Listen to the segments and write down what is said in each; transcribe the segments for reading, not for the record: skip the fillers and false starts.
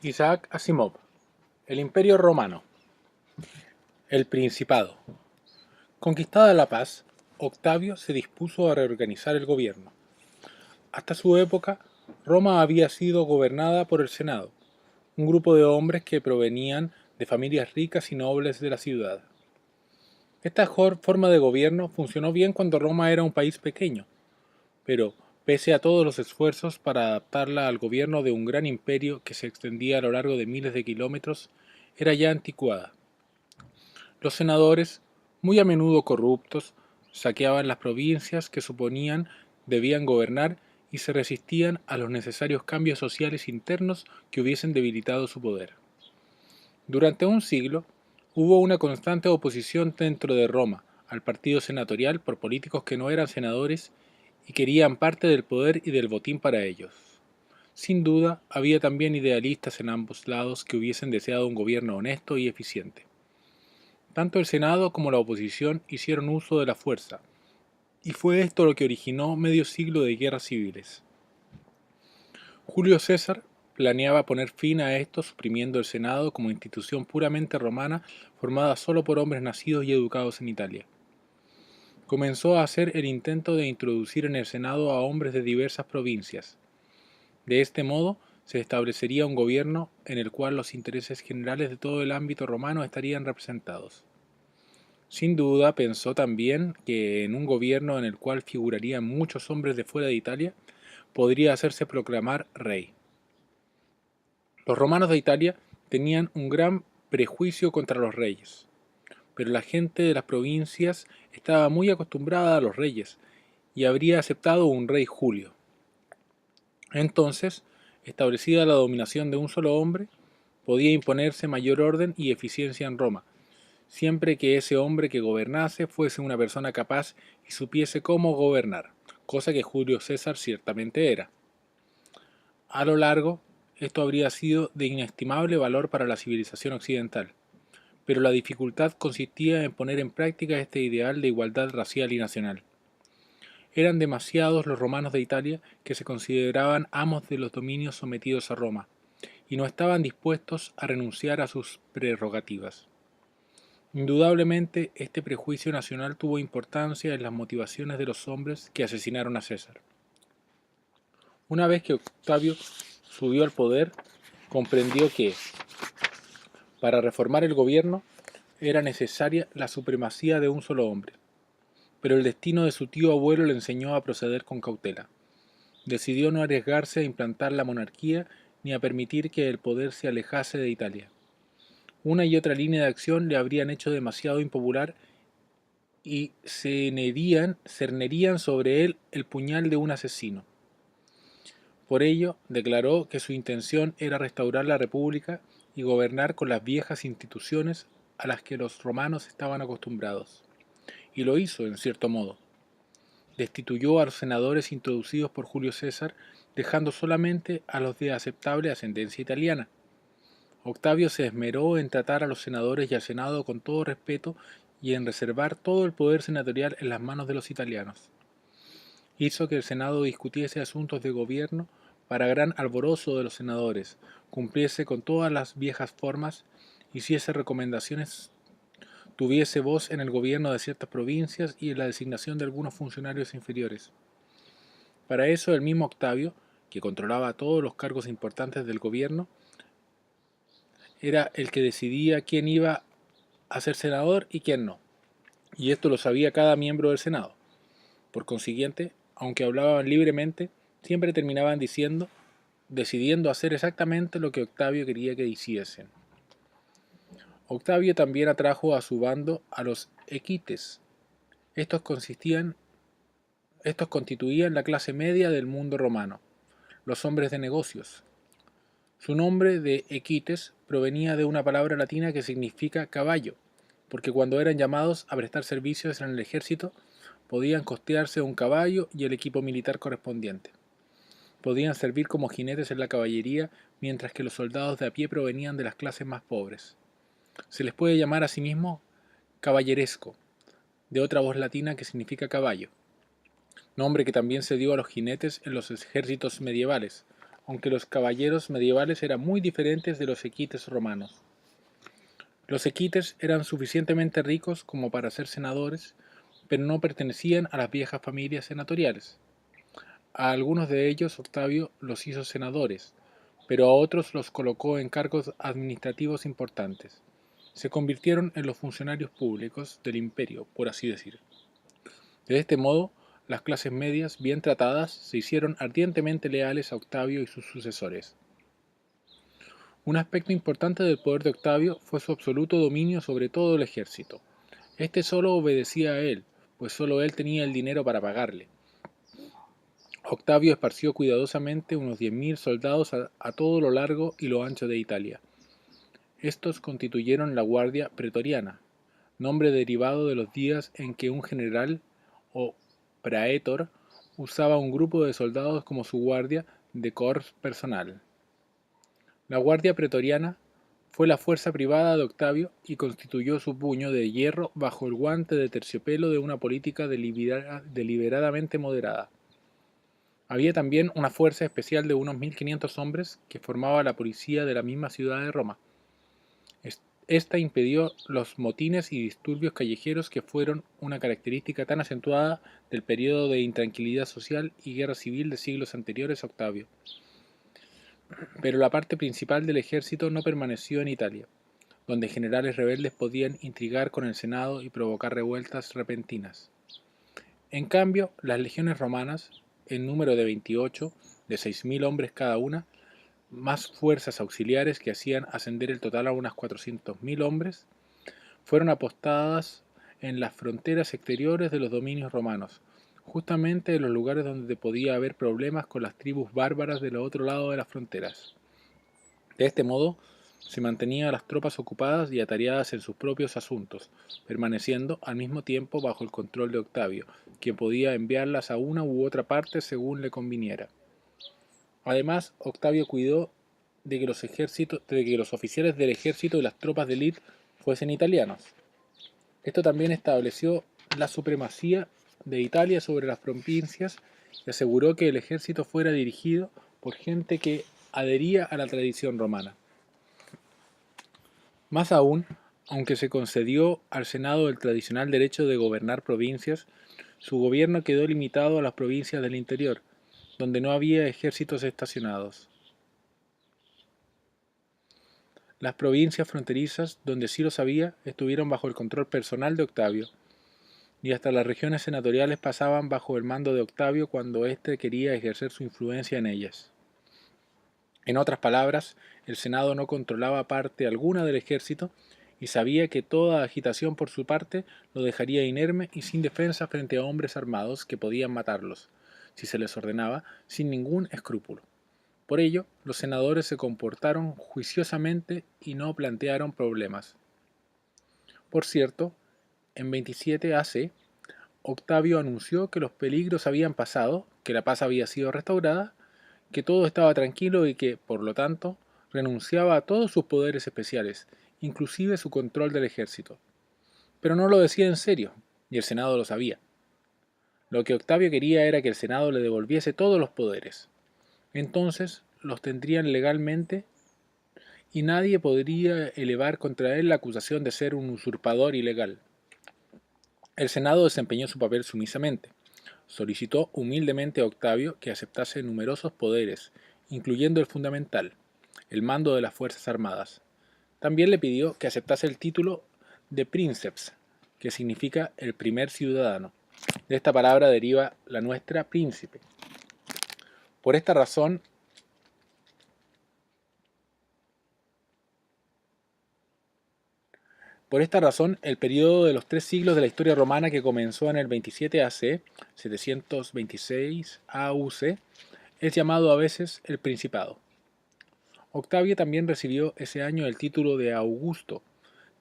Isaac Asimov, El Imperio Romano, el Principado. Conquistada la paz, Octavio se dispuso a reorganizar el gobierno. Hasta su época, Roma había sido gobernada por el Senado, un grupo de hombres que provenían de familias ricas y nobles de la ciudad. Esta forma de gobierno funcionó bien cuando Roma era un país pequeño, pero pese a todos los esfuerzos para adaptarla al gobierno de un gran imperio que se extendía a lo largo de miles de kilómetros, era ya anticuada. Los senadores, muy a menudo corruptos, saqueaban las provincias que suponían debían gobernar y se resistían a los necesarios cambios sociales internos que hubiesen debilitado su poder. Durante un siglo, hubo una constante oposición dentro de Roma al partido senatorial por políticos que no eran senadores y querían parte del poder y del botín para ellos. Sin duda, había también idealistas en ambos lados que hubiesen deseado un gobierno honesto y eficiente. Tanto el Senado como la oposición hicieron uso de la fuerza, y fue esto lo que originó medio siglo de guerras civiles. Julio César planeaba poner fin a esto suprimiendo el Senado como institución puramente romana formada solo por hombres nacidos y educados en Italia. Comenzó a hacer el intento de introducir en el Senado a hombres de diversas provincias. De este modo, se establecería un gobierno en el cual los intereses generales de todo el ámbito romano estarían representados. Sin duda pensó también que en un gobierno en el cual figurarían muchos hombres de fuera de Italia, podría hacerse proclamar rey. Los romanos de Italia tenían un gran prejuicio contra los reyes, pero la gente de las provincias estaba muy acostumbrada a los reyes y habría aceptado un rey Julio. Entonces, establecida la dominación de un solo hombre, podía imponerse mayor orden y eficiencia en Roma, siempre que ese hombre que gobernase fuese una persona capaz y supiese cómo gobernar, cosa que Julio César ciertamente era. A lo largo, esto habría sido de inestimable valor para la civilización occidental, pero la dificultad consistía en poner en práctica este ideal de igualdad racial y nacional. Eran demasiados los romanos de Italia que se consideraban amos de los dominios sometidos a Roma, y no estaban dispuestos a renunciar a sus prerrogativas. Indudablemente, este prejuicio nacional tuvo importancia en las motivaciones de los hombres que asesinaron a César. Una vez que Octavio subió al poder, comprendió que, para reformar el gobierno, era necesaria la supremacía de un solo hombre. Pero el destino de su tío abuelo le enseñó a proceder con cautela. Decidió no arriesgarse a implantar la monarquía ni a permitir que el poder se alejase de Italia. Una y otra línea de acción le habrían hecho demasiado impopular y cernerían sobre él el puñal de un asesino. Por ello, declaró que su intención era restaurar la república y gobernar con las viejas instituciones a las que los romanos estaban acostumbrados. Y lo hizo, en cierto modo. Destituyó a los senadores introducidos por Julio César, dejando solamente a los de aceptable ascendencia italiana. Octavio se esmeró en tratar a los senadores y al Senado con todo respeto y en reservar todo el poder senatorial en las manos de los italianos. Hizo que el Senado discutiese asuntos de gobierno para gran alborozo de los senadores, cumpliese con todas las viejas formas, hiciese recomendaciones, tuviese voz en el gobierno de ciertas provincias y en la designación de algunos funcionarios inferiores. Para eso el mismo Octavio, que controlaba todos los cargos importantes del gobierno, era el que decidía quién iba a ser senador y quién no, y esto lo sabía cada miembro del Senado. Por consiguiente, aunque hablaban libremente, siempre terminaban decidiendo hacer exactamente lo que Octavio quería que hiciesen. Octavio también atrajo a su bando a los equites. Estos constituían la clase media del mundo romano, los hombres de negocios. Su nombre de equites provenía de una palabra latina que significa caballo, porque cuando eran llamados a prestar servicios en el ejército, podían costearse un caballo y el equipo militar correspondiente. Podían servir como jinetes en la caballería, mientras que los soldados de a pie provenían de las clases más pobres. Se les puede llamar asimismo caballeresco, de otra voz latina que significa caballo, nombre que también se dio a los jinetes en los ejércitos medievales, aunque los caballeros medievales eran muy diferentes de los equites romanos. Los equites eran suficientemente ricos como para ser senadores, pero no pertenecían a las viejas familias senatoriales. A algunos de ellos Octavio los hizo senadores, pero a otros los colocó en cargos administrativos importantes. Se convirtieron en los funcionarios públicos del imperio, por así decir. De este modo, las clases medias, bien tratadas, se hicieron ardientemente leales a Octavio y sus sucesores. Un aspecto importante del poder de Octavio fue su absoluto dominio sobre todo el ejército. Este solo obedecía a él, pues solo él tenía el dinero para pagarle. Octavio esparció cuidadosamente unos 10.000 soldados a todo lo largo y lo ancho de Italia. Estos constituyeron la Guardia Pretoriana, nombre derivado de los días en que un general o praetor usaba un grupo de soldados como su guardia de corps personal. La Guardia Pretoriana fue la fuerza privada de Octavio y constituyó su puño de hierro bajo el guante de terciopelo de una política deliberadamente moderada. Había también una fuerza especial de unos 1.500 hombres que formaba la policía de la misma ciudad de Roma. Esta impidió los motines y disturbios callejeros que fueron una característica tan acentuada del periodo de intranquilidad social y guerra civil de siglos anteriores a Octavio. Pero la parte principal del ejército no permaneció en Italia, donde generales rebeldes podían intrigar con el Senado y provocar revueltas repentinas. En cambio, las legiones romanas, en número de 28, de 6.000 hombres cada una, más fuerzas auxiliares que hacían ascender el total a unas 400.000 hombres, fueron apostadas en las fronteras exteriores de los dominios romanos, justamente en los lugares donde podía haber problemas con las tribus bárbaras del otro lado de las fronteras. De este modo, se mantenía a las tropas ocupadas y atareadas en sus propios asuntos, permaneciendo al mismo tiempo bajo el control de Octavio, quien podía enviarlas a una u otra parte según le conviniera. Además, Octavio cuidó de que los oficiales del ejército y las tropas de élite fuesen italianos. Esto también estableció la supremacía de Italia sobre las provincias y aseguró que el ejército fuera dirigido por gente que adhería a la tradición romana. Más aún, aunque se concedió al Senado el tradicional derecho de gobernar provincias, su gobierno quedó limitado a las provincias del interior, donde no había ejércitos estacionados. Las provincias fronterizas, donde sí los había, estuvieron bajo el control personal de Octavio, y hasta las regiones senatoriales pasaban bajo el mando de Octavio cuando éste quería ejercer su influencia en ellas. En otras palabras, el Senado no controlaba parte alguna del ejército y sabía que toda agitación por su parte lo dejaría inerme y sin defensa frente a hombres armados que podían matarlos, si se les ordenaba, sin ningún escrúpulo. Por ello, los senadores se comportaron juiciosamente y no plantearon problemas. Por cierto, en 27 AC, Octavio anunció que los peligros habían pasado, que la paz había sido restaurada, que todo estaba tranquilo y que, por lo tanto, renunciaba a todos sus poderes especiales, inclusive su control del ejército. Pero no lo decía en serio, y el Senado lo sabía. Lo que Octavio quería era que el Senado le devolviese todos los poderes. Entonces los tendrían legalmente y nadie podría elevar contra él la acusación de ser un usurpador ilegal. El Senado desempeñó su papel sumisamente. Solicitó humildemente a Octavio que aceptase numerosos poderes, incluyendo el fundamental, el mando de las Fuerzas Armadas. También le pidió que aceptase el título de princeps, que significa el primer ciudadano. De esta palabra deriva la nuestra príncipe. Por esta razón, el periodo de los 3 siglos de la historia romana que comenzó en el 27 AC, 726 AUC, es llamado a veces el Principado. Octavio también recibió ese año el título de Augusto,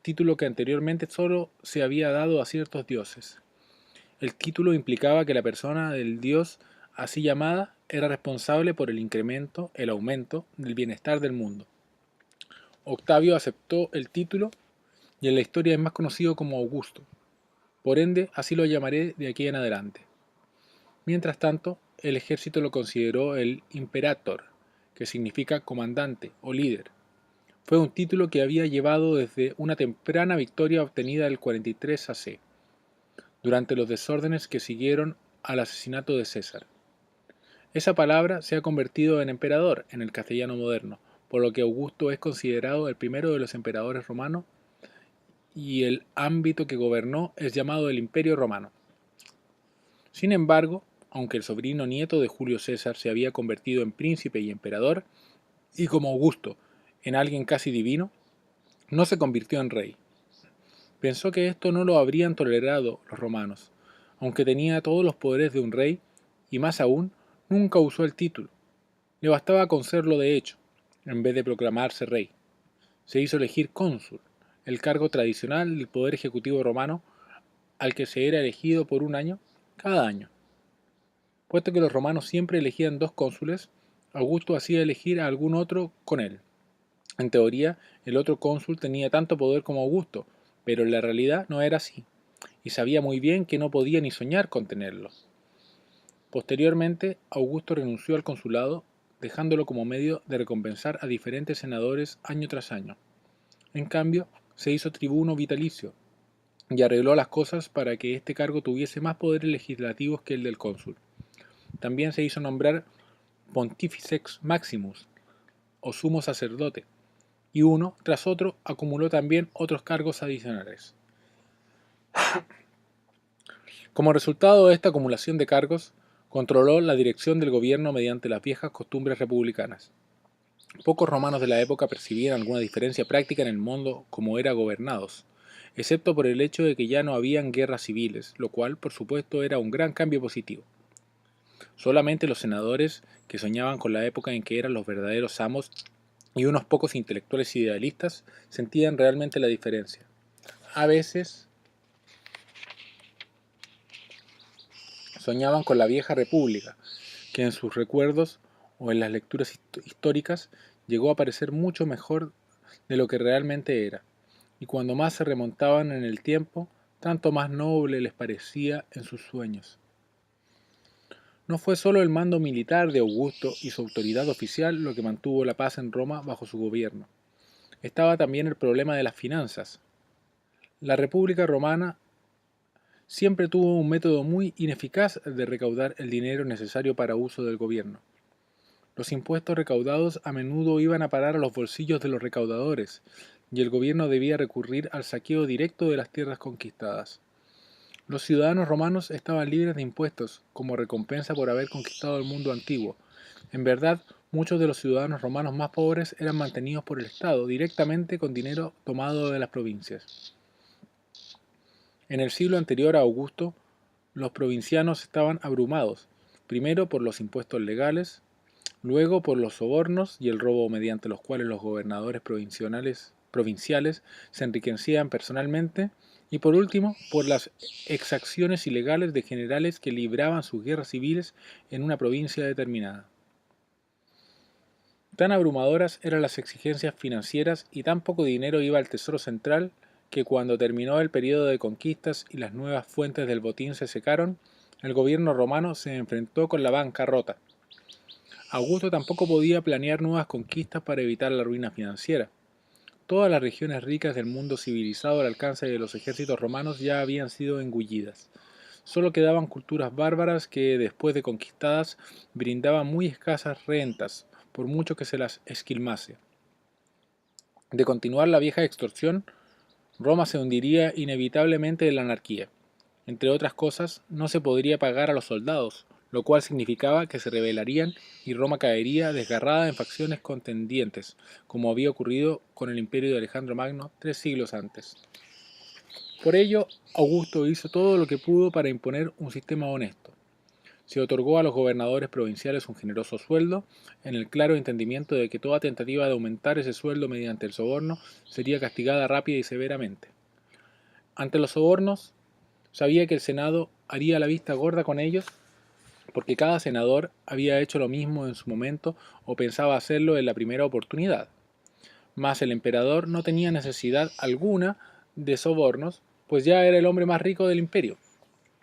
título que anteriormente solo se había dado a ciertos dioses. El título implicaba que la persona del dios así llamada era responsable por el aumento del bienestar del mundo. Octavio aceptó el título y en la historia es más conocido como Augusto. Por ende, así lo llamaré de aquí en adelante. Mientras tanto, el ejército lo consideró el imperator, que significa comandante o líder. Fue un título que había llevado desde una temprana victoria obtenida el 43 AC, durante los desórdenes que siguieron al asesinato de César. Esa palabra se ha convertido en emperador en el castellano moderno, por lo que Augusto es considerado el primero de los emperadores romanos y el ámbito que gobernó es llamado el Imperio Romano. Sin embargo, aunque el sobrino nieto de Julio César se había convertido en príncipe y emperador, y como Augusto en alguien casi divino, no se convirtió en rey. Pensó que esto no lo habrían tolerado los romanos, aunque tenía todos los poderes de un rey, y más aún, nunca usó el título. Le bastaba con serlo de hecho, en vez de proclamarse rey. Se hizo elegir cónsul, el cargo tradicional del poder ejecutivo romano, al que se era elegido por un año cada año. Puesto que los romanos siempre elegían 2 cónsules, Augusto hacía elegir a algún otro con él. En teoría, el otro cónsul tenía tanto poder como Augusto, pero en la realidad no era así, y sabía muy bien que no podía ni soñar con tenerlo. Posteriormente, Augusto renunció al consulado, dejándolo como medio de recompensar a diferentes senadores año tras año. En cambio, se hizo tribuno vitalicio, y arregló las cosas para que este cargo tuviese más poderes legislativos que el del cónsul. También se hizo nombrar Pontifex Maximus, o sumo sacerdote, y uno tras otro acumuló también otros cargos adicionales. Como resultado de esta acumulación de cargos, controló la dirección del gobierno mediante las viejas costumbres republicanas. Pocos romanos de la época percibían alguna diferencia práctica en el modo como era gobernados, excepto por el hecho de que ya no habían guerras civiles, lo cual, por supuesto, era un gran cambio positivo. Solamente los senadores, que soñaban con la época en que eran los verdaderos amos, y unos pocos intelectuales idealistas, sentían realmente la diferencia. A veces soñaban con la vieja república, que en sus recuerdos o en las lecturas históricas llegó a parecer mucho mejor de lo que realmente era, y cuando más se remontaban en el tiempo, tanto más noble les parecía en sus sueños. No fue solo el mando militar de Augusto y su autoridad oficial lo que mantuvo la paz en Roma bajo su gobierno. Estaba también el problema de las finanzas. La República Romana siempre tuvo un método muy ineficaz de recaudar el dinero necesario para uso del gobierno. Los impuestos recaudados a menudo iban a parar a los bolsillos de los recaudadores, y el gobierno debía recurrir al saqueo directo de las tierras conquistadas. Los ciudadanos romanos estaban libres de impuestos como recompensa por haber conquistado el mundo antiguo. En verdad, muchos de los ciudadanos romanos más pobres eran mantenidos por el Estado directamente con dinero tomado de las provincias. En el siglo anterior a Augusto, los provincianos estaban abrumados, primero por los impuestos legales, luego por los sobornos y el robo mediante los cuales los gobernadores provinciales se enriquecían personalmente, y por último por las exacciones ilegales de generales que libraban sus guerras civiles en una provincia determinada. Tan abrumadoras eran las exigencias financieras y tan poco dinero iba al Tesoro Central que cuando terminó el periodo de conquistas y las nuevas fuentes del botín se secaron, el gobierno romano se enfrentó con la bancarrota. Augusto tampoco podía planear nuevas conquistas para evitar la ruina financiera. Todas las regiones ricas del mundo civilizado al alcance de los ejércitos romanos ya habían sido engullidas. Solo quedaban culturas bárbaras que, después de conquistadas, brindaban muy escasas rentas, por mucho que se las esquilmase. De continuar la vieja extorsión, Roma se hundiría inevitablemente en la anarquía. Entre otras cosas, no se podría pagar a los soldados, lo cual significaba que se rebelarían y Roma caería desgarrada en facciones contendientes, como había ocurrido con el imperio de Alejandro Magno 3 siglos antes. Por ello, Augusto hizo todo lo que pudo para imponer un sistema honesto. Se otorgó a los gobernadores provinciales un generoso sueldo, en el claro entendimiento de que toda tentativa de aumentar ese sueldo mediante el soborno sería castigada rápida y severamente. Ante los sobornos, sabía que el Senado haría la vista gorda con ellos, porque cada senador había hecho lo mismo en su momento o pensaba hacerlo en la primera oportunidad. Mas el emperador no tenía necesidad alguna de sobornos, pues ya era el hombre más rico del imperio.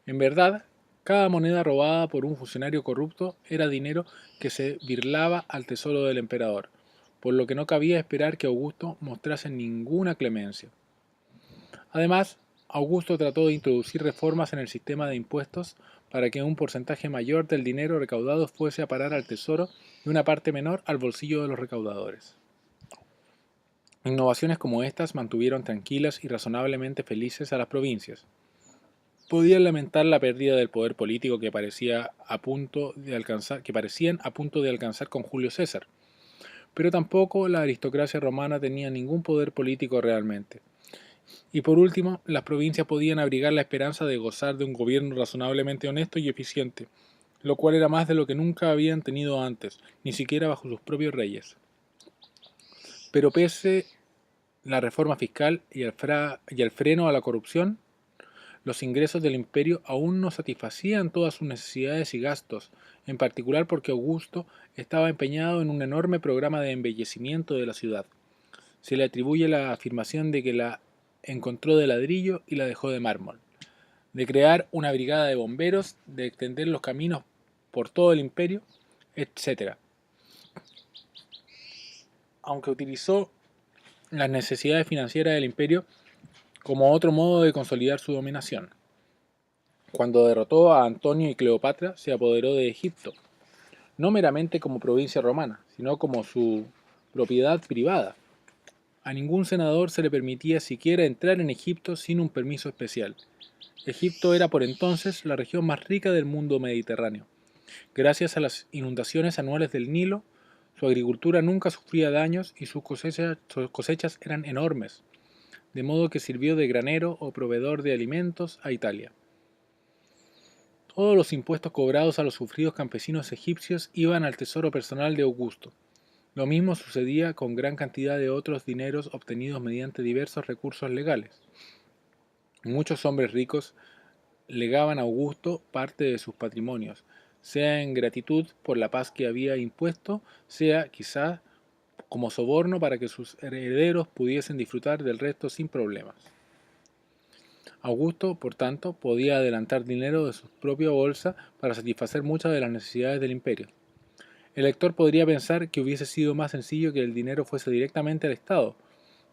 En verdad, Cada moneda robada por un funcionario corrupto era dinero que se birlaba al tesoro del emperador, por lo que no cabía esperar que Augusto mostrase ninguna clemencia. Además, Augusto trató de introducir reformas en el sistema de impuestos para que un porcentaje mayor del dinero recaudado fuese a parar al tesoro y una parte menor al bolsillo de los recaudadores. Innovaciones como estas mantuvieron tranquilas y razonablemente felices a las provincias. Podían lamentar la pérdida del poder político que parecían a punto de alcanzar con Julio César, pero tampoco la aristocracia romana tenía ningún poder político realmente. Y por último, las provincias podían abrigar la esperanza de gozar de un gobierno razonablemente honesto y eficiente, lo cual era más de lo que nunca habían tenido antes, ni siquiera bajo sus propios reyes. Pero pese la reforma fiscal y el freno a la corrupción, los ingresos del imperio aún no satisfacían todas sus necesidades y gastos, en particular porque Augusto estaba empeñado en un enorme programa de embellecimiento de la ciudad. Se le atribuye la afirmación de que la encontró de ladrillo y la dejó de mármol, de crear una brigada de bomberos, de extender los caminos por todo el imperio, etc. Aunque utilizó las necesidades financieras del imperio como otro modo de consolidar su dominación. Cuando derrotó a Antonio y Cleopatra, se apoderó de Egipto, no meramente como provincia romana, sino como su propiedad privada. A ningún senador se le permitía siquiera entrar en Egipto sin un permiso especial. Egipto era por entonces la región más rica del mundo mediterráneo. Gracias a las inundaciones anuales del Nilo, su agricultura nunca sufría daños y sus cosechas eran enormes, de modo que sirvió de granero o proveedor de alimentos a Italia. Todos los impuestos cobrados a los sufridos campesinos egipcios iban al tesoro personal de Augusto. Lo mismo sucedía con gran cantidad de otros dineros obtenidos mediante diversos recursos legales. Muchos hombres ricos legaban a Augusto parte de sus patrimonios, sea en gratitud por la paz que había impuesto, sea quizá como soborno para que sus herederos pudiesen disfrutar del resto sin problemas. Augusto, por tanto, podía adelantar dinero de su propia bolsa para satisfacer muchas de las necesidades del imperio. El lector podría pensar que hubiese sido más sencillo que el dinero fuese directamente al Estado,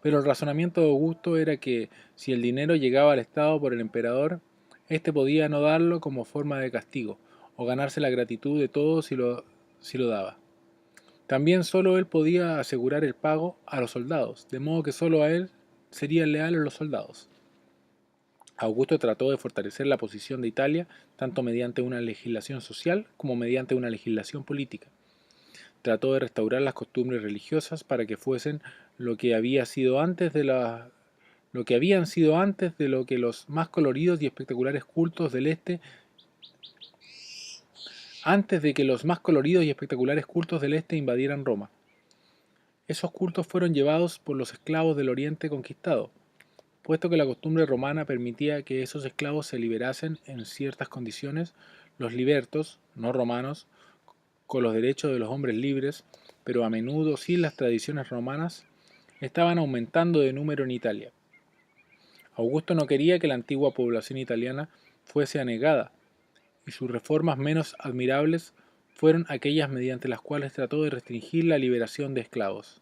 pero el razonamiento de Augusto era que si el dinero llegaba al Estado por el emperador, éste podía no darlo como forma de castigo, o ganarse la gratitud de todos si lo daba. También solo él podía asegurar el pago a los soldados, de modo que solo a él serían leales los soldados. Augusto trató de fortalecer la posición de Italia tanto mediante una legislación social como mediante una legislación política. Trató de restaurar las costumbres religiosas para que fuesen lo que habían sido antes de lo que los más coloridos y espectaculares cultos del este antes de que los más coloridos y espectaculares cultos del este invadieran Roma. Esos cultos fueron llevados por los esclavos del Oriente conquistado, puesto que la costumbre romana permitía que esos esclavos se liberasen en ciertas condiciones. Los libertos, no romanos, con los derechos de los hombres libres, pero a menudo sin las tradiciones romanas, estaban aumentando de número en Italia. Augusto no quería que la antigua población italiana fuese anegada, y sus reformas menos admirables fueron aquellas mediante las cuales trató de restringir la liberación de esclavos.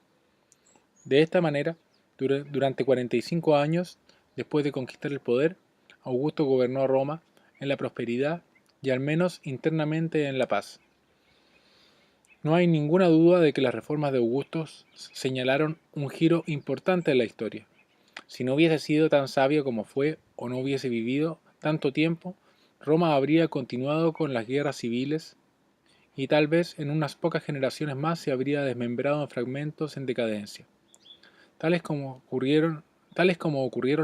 De esta manera, durante 45 años, después de conquistar el poder, Augusto gobernó Roma en la prosperidad y al menos internamente en la paz. No hay ninguna duda de que las reformas de Augusto señalaron un giro importante en la historia. Si no hubiese sido tan sabio como fue o no hubiese vivido tanto tiempo, Roma habría continuado con las guerras civiles y tal vez en unas pocas generaciones más se habría desmembrado en fragmentos en decadencia. Tales como ocurrieron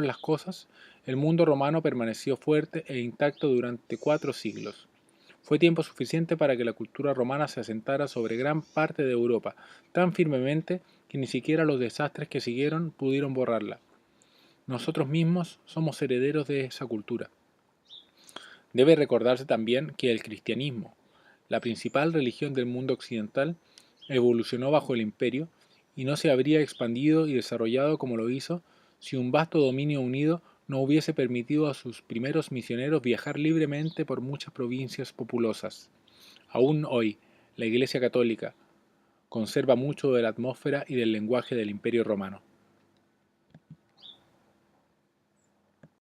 las cosas, el mundo romano permaneció fuerte e intacto durante 4 siglos. Fue tiempo suficiente para que la cultura romana se asentara sobre gran parte de Europa, tan firmemente que ni siquiera los desastres que siguieron pudieron borrarla. Nosotros mismos somos herederos de esa cultura. Debe recordarse también que el cristianismo, la principal religión del mundo occidental, evolucionó bajo el imperio y no se habría expandido y desarrollado como lo hizo si un vasto dominio unido no hubiese permitido a sus primeros misioneros viajar libremente por muchas provincias populosas. Aún hoy, la Iglesia Católica conserva mucho de la atmósfera y del lenguaje del Imperio Romano.